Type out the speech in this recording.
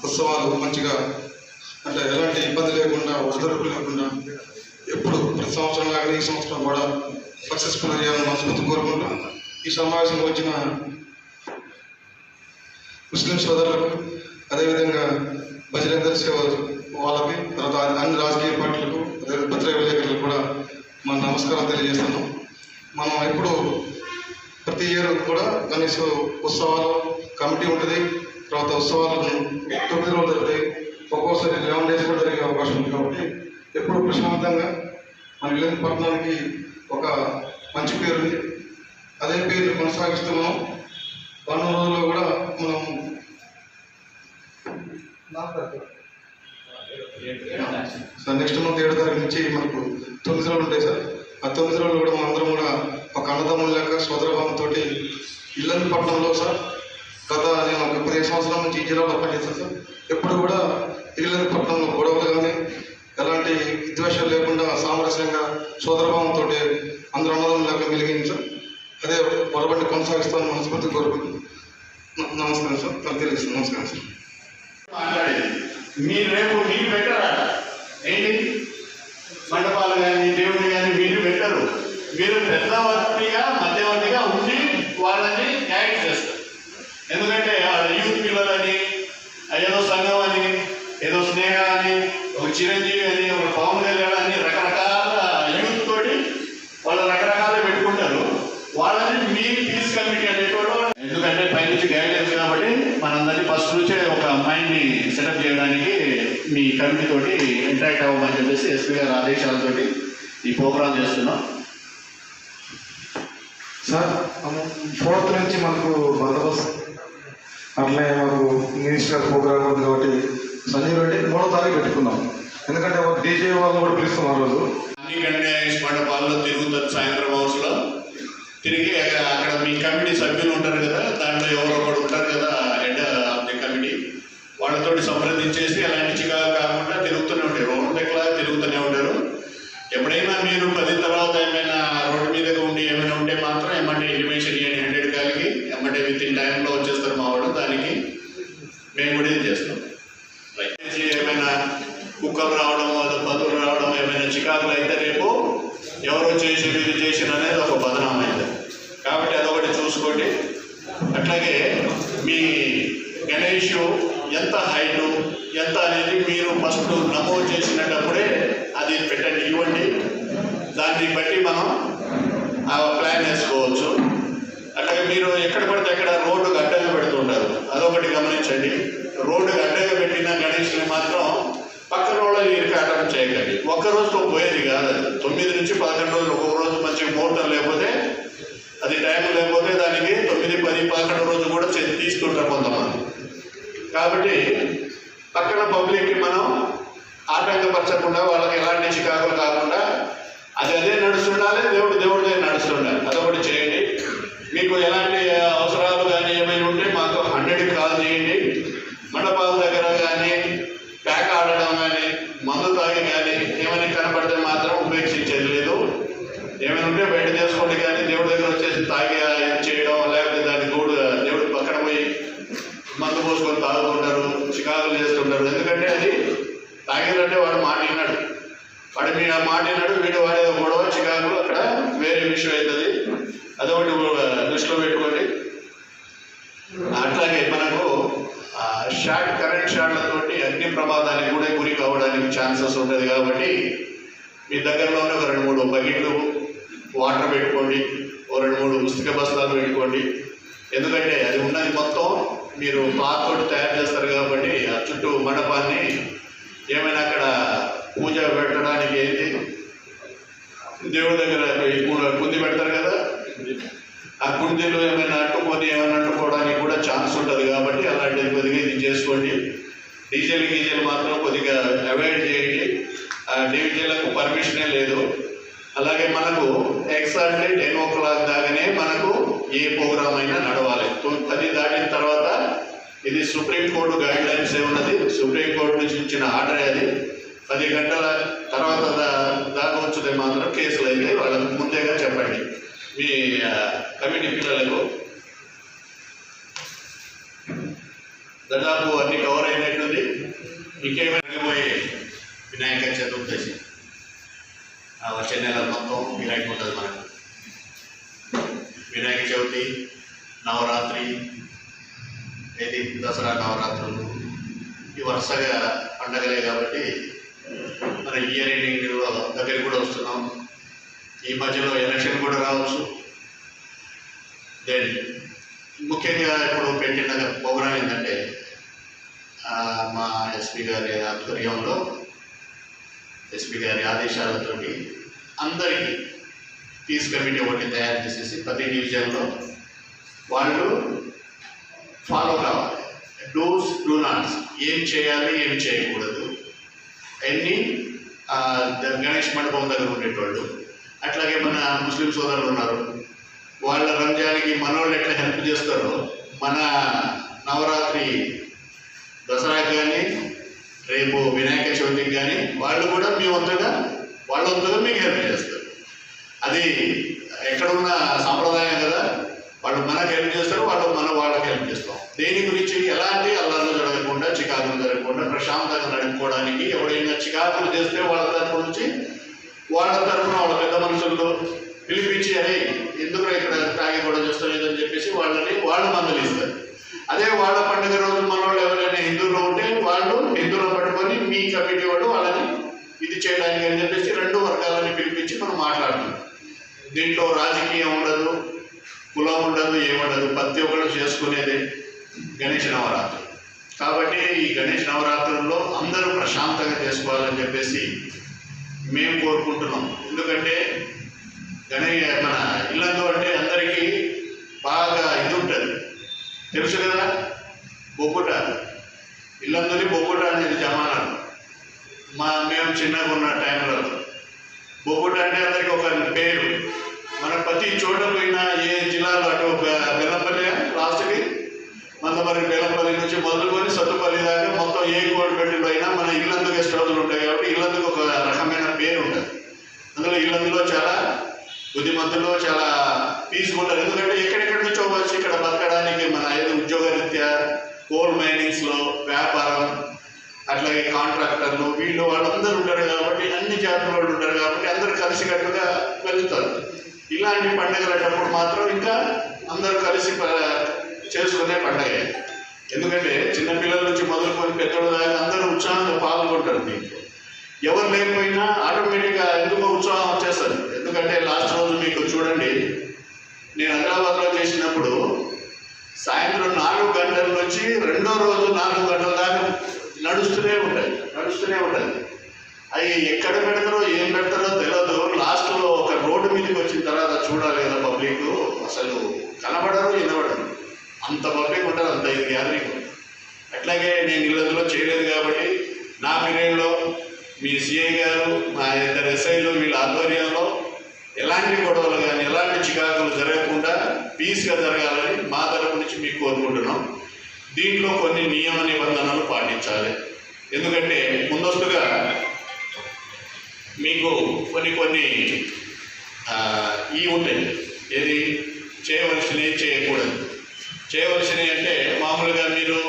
ఉత్సవాలు మంచిగా అంటే ఎలాంటి ఇబ్బంది లేకుండా ఒడిదొడుకులు లేకుండా ఎప్పుడు ప్రతి సంవత్సరం లాగా ఈ సంవత్సరం కూడా సక్సెస్ఫుల్ అయ్యాలని మనస్ఫూర్తి కోరుకుంటూ ఈ సమావేశంలో వచ్చిన ముస్లిం సోదరులకు అదేవిధంగా బజరంగ సేవ వాళ్ళకి తర్వాత అన్ని రాజకీయ పార్టీలకు అదే పత్రికా విలేకరులకు కూడా మన నమస్కారం తెలియజేస్తున్నాం. మనం ఎప్పుడు ప్రతి ఇయర్ కూడా గణేష్ ఉత్సవాలు కమిటీ ఉంటుంది. తర్వాత ఉత్సవాలను 9 రోజులు జరుగుతాయి. ఒక్కోసారి 11 days కూడా జరిగే అవకాశం ఉంది. కాబట్టి ఎప్పుడు ప్రశాంతంగా మన ఇల్లు పట్టణానికి ఒక మంచి పేరు ఉంది. అదే పేరు కొనసాగిస్తూ మనం 100 రోజుల్లో కూడా మనం సార్ నెక్స్ట్ మంత్ 7వ తారీఖు నుంచి మనకు 9 రోజులు ఉంటాయి సార్. ఆ 9 రోజులు కూడా మనందరం కూడా ఒక అన్నదమ్ముల లెక్క సోదరభావంతో ఇల్లందు పట్టణంలో సార్ నేను ఒక 15 సంవత్సరాల నుంచి ఈ జిల్లాలో పనిచేస్తాను సార్. ఎప్పుడు కూడా ఇల్లందు పట్టణంలో గొడవలు కానీ ఎలాంటి విద్వేషాలు లేకుండా సామరస్యంగా సోదరభావంతో అందరూ అన్నదమ్ముల లెక్క వెలిగింది సార్. అదే పొరబట్టి కొనసాగిస్తామని మనస్ఫూర్తి కోరుకుంటున్నాను. నమస్కారం సార్. నాకు తెలుసు. నమస్కారం సార్. మాట్లాడేది మీరు రేపు మీరు పెట్టరా ఏంటి మండపాలు కానీ దేవుడిని కానీ మీరు పెట్టరు. మీరు పెద్దవర్తిగా మధ్యవర్తిగా ఉండి వాళ్ళని గైడ్ చేస్తారు. ఎందుకంటే యూత్ పిల్లలని ఏదో సంఘం అని ఏదో స్నేహ అని ఒక చిరంజీవి అని ఒక పవన్ కళ్యాణ్ అని రకరకాల యూత్ తోటి వాళ్ళు రకరకాలు పెట్టుకుంటారు. వాళ్ళని మీరు పీస్ కమిటీ అనేటోళ్ళు ఎందుకంటే పైనుంచి గైడెన్స్ కాబట్టి మనందరినీ ఫస్ట్ నుంచే ఒక మైండ్ని సెటప్ చేయడానికి మీ కమిటీ తోటి ఇంటరాక్ట్ అవ్వమని చెప్పేసి ఎస్పీ గారి ఆదేశాలతోటి ఈ ప్రోగ్రామ్ చేస్తున్నాం సార్. 4th నుంచి మనకు బందోబస్తు అట్లే మాకు మినిస్టర్ ప్రోగ్రామ్ ఉంది కాబట్టి సంజయ్ రెడ్డి 3వ తారీఖు పెట్టుకున్నాం. ఎందుకంటే డీజే వాళ్ళు కూడా పిలుస్తాం ఆ రోజు. అన్ని గణేష్ మండపాల్లో తిరుగుతారు. సాయంత్రం హౌస్లో తిరిగి అక్కడ మీ కమిటీ సభ్యులు ఉంటారు కదా, దాంట్లో ఎవరో ఒకరు ఉంటారు కదా హెడ్ ఆఫ్ ది కమిటీ, వాళ్ళతో సంప్రదించేసి అలాంటి చికాకు కాకుండా తిరుగుతూనే ఉంటారు. రౌండ్ ఎట్లా తిరుగుతూనే ఉంటారు. ఎప్పుడైనా మీరు 10 తర్వాత ఏమైనా రోడ్డు మీదగా ఉండి ఏమైనా ఉంటే మాత్రం ఏమంటే ఇంటిమేషన్ ఇవ్వండి. 100 కాలికి ఏమంటే వితిన్ టైంలో వచ్చేస్తారు మా వాళ్ళు. దానికి మేము కూడా ఇది చేస్తాం. ఏమైనా కుక్కలు రావడం పదులు రావడం ఏమైనా చికాకులు అయితే రేపు ఎవరో చేసి మీరు చేసిన అనేది ఒక బదనాం అయింది. కాబట్టి అదొకటి చూసుకోండి. అట్లాగే మీ గణేష్ ఎంత హైటు ఎంత అనేది మీరు ఫస్ట్ నమోదు చేసినప్పుడే అది పెట్టండి, ఇవ్వండి. దాన్ని బట్టి మనం ఆ ప్లాన్ వేసుకోవచ్చు. అట్లాగే మీరు ఎక్కడ పడితే అక్కడ రోడ్డు అడ్డంగా పెడుతుంటారు, అదొకటి గమనించండి. రోడ్డు అడ్డంగా పెట్టిన గణేష్ని మాత్రం పక్కన వాళ్ళని ఇరికాటం చేయకండి. ఒక్కరోజుతో పోయేది కాదు. 9 నుంచి 11 రోజులు ఒక్కొక్క రోజు మంచి ముహూర్తం లేకపోతే అది టైం లేకపోతే దానికి 9, 10, 11 రోజు కూడా తీస్తుంటారు కొంతమంది. కాబట్టి పక్కన పబ్లిక్కి మనం ఆటంకపరచకుండా వాళ్ళకి ఎలాంటి చికాకులు కాకుండా అదే నడుస్తుండాలి. దేవుడిదే నడుస్తుండాలి. అదొకటి చేయండి. మీకు ఎలాంటి అవసరాలు కానీ ఏమైనా ఉంటే మాకు 100కి కాల్ చేయండి. మండపాల దగ్గర కానీ ప్యాక్ ఆడడం కానీ మందు తాగి కానీ ఏమైనా కనపడితే మాత్రం ఉపేక్షించేది లేదు. ఏమైనా ఉంటే బయట చేసుకోండి. కానీ దేవుడి దగ్గర వచ్చేసి తాగి చేయడం లేకపోతే దాన్ని దేవుడి పక్కన పోయి మందు పోసుకొని తాగుతుంటారు, చికాకులు చేస్తుంటారు. ఎందుకంటే అది తాగినంటే వాడు మాట విన్నాడు, వాడు మీ మాట విన్నాడు, వీడు వాడేదో గొడవ చికాకులు అక్కడ వేరే విషయం అవుతుంది. అదొకటి దృష్టిలో పెట్టుకోండి. అట్లాగే మనకు కరెంట్ షాట్లతోటి అగ్ని ప్రమాదానికి కూడా గురి కావడానికి ఛాన్సెస్ ఉంటుంది. కాబట్టి మీ దగ్గరలోనే ఒక 2-3 బకెట్లు వాటర్ పెట్టుకోండి, ఓ 2-3 పుస్తక బస్తాలు పెట్టుకోండి. ఎందుకంటే అది ఉన్నది మొత్తం మీరు పాతోటి తయారు చేస్తారు కాబట్టి ఆ చుట్టూ మండపాన్ని ఏమైనా అక్కడ పూజ పెట్టడానికి ఏంటి దేవుడి దగ్గర కుంది పెడతారు కదా, ఆ కుండీలో ఏమైనా అంటుకోవడానికి కూడా ఛాన్స్ ఉంటుంది. కాబట్టి అలాంటిది కొద్దిగా ఇది చేసుకోండి. డీజేలు మాత్రం కొద్దిగా అవాయిడ్ చేయండి. ఆ డీజేలకు పర్మిషనే లేదు. అలాగే మనకు ఎగ్జాక్ట్లీ 10 o'clock దాకానే మనకు ఏ ప్రోగ్రామ్ అయినా నడవాలి. 10 దాటిన తర్వాత ఇది సుప్రీంకోర్టు గైడ్ లైన్స్ ఉన్నది. సుప్రీంకోర్టు నుంచి ఇచ్చిన ఆర్డర్ అది. 10 గంటల తర్వాత దాకా వచ్చితే మాత్రం కేసులు అయితే వాళ్ళకు ముందేగా చెప్పండి మీ కమిటీ పిల్లలకు. దాదాపు అన్ని కవర్ అయినట్టుంది. ఇంకేమైనా పోయే వినాయక చతుర్దశి వచ్చే నెల మొత్తం వినాయక ఉంటుంది మనకు. వినాయక చవితి, నవరాత్రి, ఇది దసరా నవరాత్రులు, ఈ వరుసగా పండగలే కాబట్టి మన ఇయర్ ఎండింగ్లో దగ్గరికి కూడా వస్తున్నాం. ఈ మధ్యలో ఎలక్షన్ కూడా రావచ్చు. దెన్ ముఖ్యంగా ఇప్పుడు పెట్టిన ప్రోగ్రాం ఏంటంటే మా ఎస్పీ గారి ఆధ్వర్యంలో, ఎస్పీ గారి ఆదేశాలతోటి అందరికీ పీస్ కమిటీ ఒకటి తయారు చేసేసి ప్రతి డివిజన్లో వాళ్ళు ఫాలో కావాలి. డూస్ డూ నాట్స్, ఏం చేయాలి ఏం చేయకూడదు అన్నీ గణేష్ మండపం దగ్గర ఉండేటోళ్ళు. అట్లాగే మన ముస్లిం సోదరులు ఉన్నారు, వాళ్ళ రంజాన్కి మనోళ్ళు ఎట్లా హెల్ప్ చేస్తారో మన నవరాత్రి దసరాకి కానీ రేపు వినాయక చవితికి కానీ వాళ్ళు కూడా మీ వంతుగా వాళ్ళ వంతుగా మీకు హెల్ప్ చేస్తారు. అది ఎక్కడున్న సాంప్రదాయం కదా, వాళ్ళు మనకు హెల్ప్ చేస్తారు, వాళ్ళకి హెల్ప్ చేస్తాం. దేని గురించి ఎలాంటి అల్లర్లు జరగకుండా, చికాకులు జరగకుండా ప్రశాంతంగా నడుపుకోవడానికి ఎవరైనా చికాకులు చేస్తే వాళ్ళ తరఫు నుంచి వాళ్ళ పెద్ద మనుషుల్లో పిలిపించి అరే ఎందుకు ఇక్కడ తాగి కూడా చేస్తాం ఏదని చెప్పేసి వాళ్ళు మందలిస్తారు. అదే వాళ్ళ పండుగ రోజు మన వాళ్ళు ఎవరైనా హిందువులు ఉంటే వాళ్ళు హిందువులు పట్టుకొని మీ కమిటీ వాళ్ళు వాళ్ళని ఇది చేయడానికి అని చెప్పేసి రెండు వర్గాలని పిలిపించి మనం మాట్లాడుతున్నాం. దీంట్లో రాజకీయం ఉండదు, కులం ఉండదు, ఏముండదు, ప్రతి ఒక్కరు చేసుకునేదే గణేష్ నవరాత్రి. కాబట్టి ఈ గణేష్ నవరాత్రుల్లో అందరూ ప్రశాంతంగా చేసుకోవాలని చెప్పేసి మేము కోరుకుంటున్నాం. ఎందుకంటే మన ఇల్లందు అంటే అందరికీ బాగా ఇది ఉంటుంది, తెలుసు కదా, బొగ్గుట. ఇల్లందరి బొగ్గుట అనేది జమానాలు. మేము చిన్నగా ఉన్న టైంలో బొగ్గుట అంటే అందరికీ ఒక పేరు. మన ప్రతి చోట పోయినా ఏ జిల్లాలో అటు బెల్లంపల్లి లాస్ట్కి మందమరి బెల్లంపల్లి నుంచి మొదలుకొని సత్తుపల్లి దాకా మొత్తం ఏ కోడిపెట్టిలో అయినా మన ఇల్లందు గెస్ట్ హౌస్లు ఉంటాయి కాబట్టి ఇల్లందుకు ఒక రకమైన పేరు ఉంటుంది. అందులో ఇల్లందులో చాలా బుద్ధిమంతులు, చాలా పీస్గా ఉంటారు. ఎందుకంటే ఎక్కడెక్కడి నుంచో వచ్చి ఇక్కడ బతకడానికి మన ఉద్యోగరీత్యా కోల్ మైనింగ్స్లో వ్యాపారం, అట్లాగే కాంట్రాక్టర్లు, వాళ్ళందరూ ఉంటారు కాబట్టి అన్ని జాతుల వాళ్ళు ఉంటారు కాబట్టి అందరూ కలిసికట్టుగా వెళ్తారు. ఇలాంటి పండుగలటప్పుడు మాత్రం ఇంకా అందరూ కలిసి చేసుకునే పండుగ. ఎందుకంటే చిన్నపిల్లల నుంచి మొదలుకొని పెద్దోళ్ళ దాకా అందరూ ఉత్సాహంగా పాల్గొంటారు. దీంట్లో ఎవరు లేకపోయినా ఆటోమేటిక్గా ఎందుకో ఉత్సాహం వచ్చేస్తుంది. ఎందుకంటే లాస్ట్ రోజు మీకు చూడండి, నేను హైదరాబాద్లో చేసినప్పుడు సాయంత్రం 4 గంటల నుంచి రెండో రోజు 4 గంటల దాకా నడుస్తూనే ఉంటుంది. అవి ఎక్కడ పెడతారో ఏం పెడతారో తెలియదు. లాస్ట్లో ఒక రోడ్డు మీదకి వచ్చిన తర్వాత చూడాలి కదా, పబ్లిక్ అసలు కనబడరు, వినబడరు, అంత పబ్లిక్ ఉంటారు, అంత ఇది గ్యాదరింగ్. అట్లాగే నేను ఇళ్ళలో చేయలేదు కాబట్టి నా పీరియడ్లో మీ సిఐ గారు, మా ఇద్దరు ఎస్ఐలు వీళ్ళ ఆధ్వర్యంలో ఎలాంటి గొడవలు కానీ ఎలాంటి చికాకులు జరగకుండా పీస్గా జరగాలని మా తరపు నుంచి మీకు కోరుకుంటున్నాం. దీంట్లో కొన్ని నియమ నిబంధనలు పాటించాలి. ఎందుకంటే ముందస్తుగా మీకు కొన్ని ఉంటాయి, ఏది చేయవలసినవి చేయకూడదు. చేయవలసినవి అంటే మామూలుగా మీరు